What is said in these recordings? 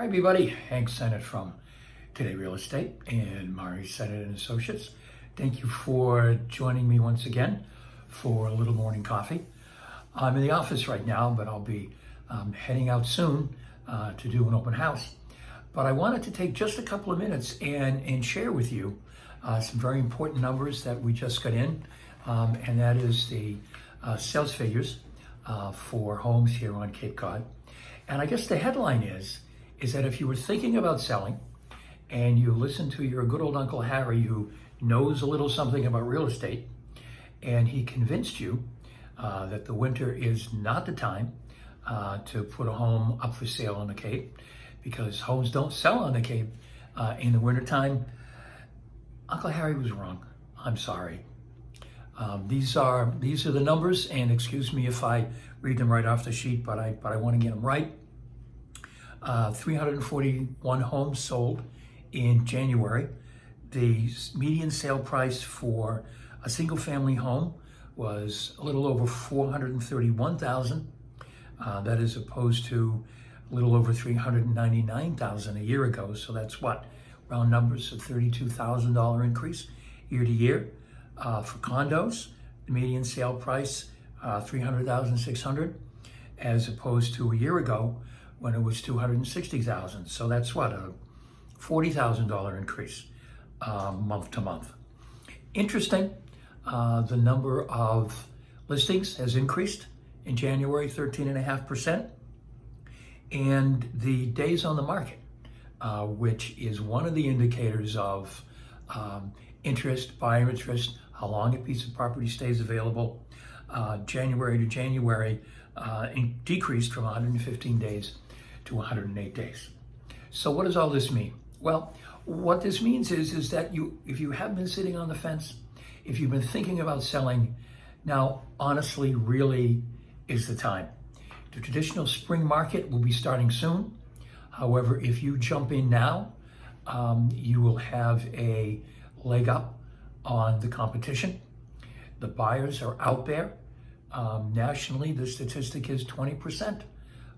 Hi everybody, Hank Sennett from Today Real Estate and Mari Sennett and Associates. Thank you for joining me once again for a little morning coffee. I'm in the office right now, but I'll be heading out soon to do an open house. But I wanted to take just a couple of minutes and share with you some very important numbers that we just got in, and that is the sales figures for homes here on Cape Cod. And I guess the headline is that if you were thinking about selling and you listen to your good old Uncle Harry, who knows a little something about real estate, and he convinced you that the winter is not the time to put a home up for sale on the Cape, because homes don't sell on the Cape in the wintertime, Uncle Harry was wrong. I'm sorry. These are the numbers, and excuse me if I read them right off the sheet, but I want to get them right. 341 homes sold in January. The median sale price for a single family home was a little over $431,000. That is opposed to a little over $399,000 a year ago. So that's what, round numbers, a $32,000 increase year to year. For condos, the median sale price, $300,600, as opposed to a year ago when it was $260,000. So that's what, a $40,000 increase month to month. Interesting, the number of listings has increased in January, 13.5%. And the days on the market, which is one of the indicators of interest, buyer interest, how long a piece of property stays available, January to January decreased from 115 days to 108 days. So what does all this mean? Well, what this means is that if you have been sitting on the fence, if you've been thinking about selling, now honestly really is the time. The traditional spring market will be starting soon. However, if you jump in now, you will have a leg up on the competition. The buyers are out there. Nationally, the statistic is 20%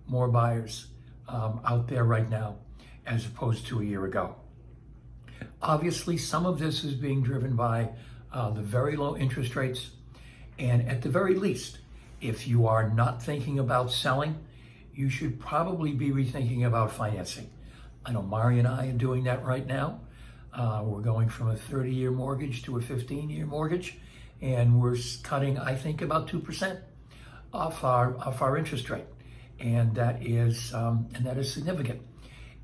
more buyers out there right now as opposed to a year ago. Obviously, some of this is being driven by the very low interest rates. And at the very least, if you are not thinking about selling, you should probably be rethinking about financing. I know Mari and I are doing that right now. We're going from a 30-year mortgage to a 15-year mortgage, and we're cutting, I think, about 2% off our interest rate, and that is significant.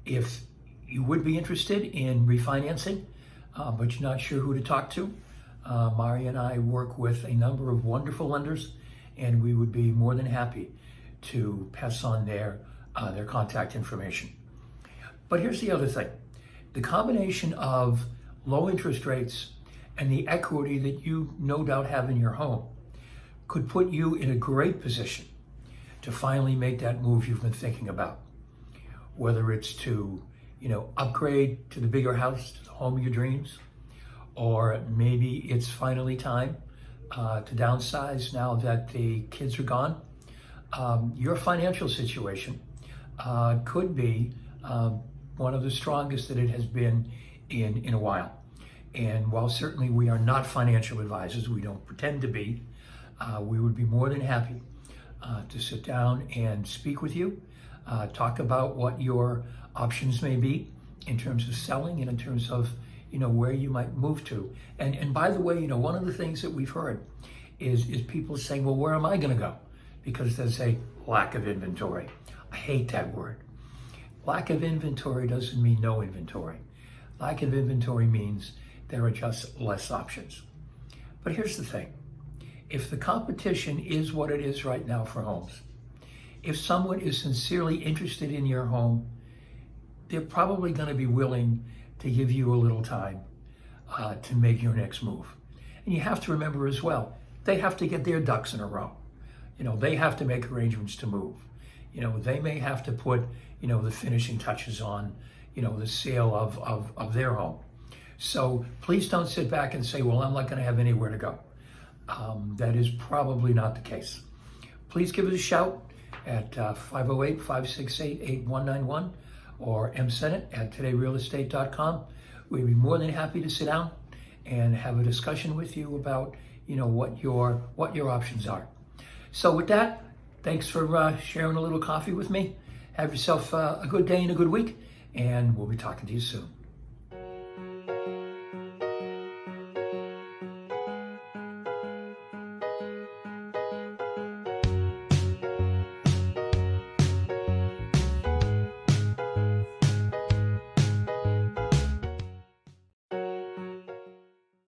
If you would be interested in refinancing, but you're not sure who to talk to, Mari and I work with a number of wonderful lenders, and we would be more than happy to pass on their contact information. But here's the other thing. The combination of low interest rates and the equity that you no doubt have in your home could put you in a great position to finally make that move you've been thinking about. Whether it's to, upgrade to the bigger house, to the home of your dreams, or maybe it's finally time to downsize now that the kids are gone. Your financial situation could be one of the strongest that it has been in a while. And while certainly we are not financial advisors, we don't pretend to be, we would be more than happy to sit down and speak with you, talk about what your options may be in terms of selling and in terms of where you might move to. And by the way, one of the things that we've heard is people saying, well, where am I going to go? Because there's a lack of inventory. I hate that word. Lack of inventory doesn't mean no inventory. Lack of inventory means there are just less options. But here's the thing. If the competition is what it is right now for homes, if someone is sincerely interested in your home, they're probably going to be willing to give you a little time to make your next move. And you have to remember as well, they have to get their ducks in a row. They have to make arrangements to move. They may have to put, the finishing touches on, the sale of their home. So please don't sit back and say, well, I'm not going to have anywhere to go. That is probably not the case. Please give us a shout at 508-568-8191, or msenate@todayrealestate.com. We'd be more than happy to sit down and have a discussion with you about, what your options are. So with that, thanks for sharing a little coffee with me. Have yourself a good day and a good week, and we'll be talking to you soon.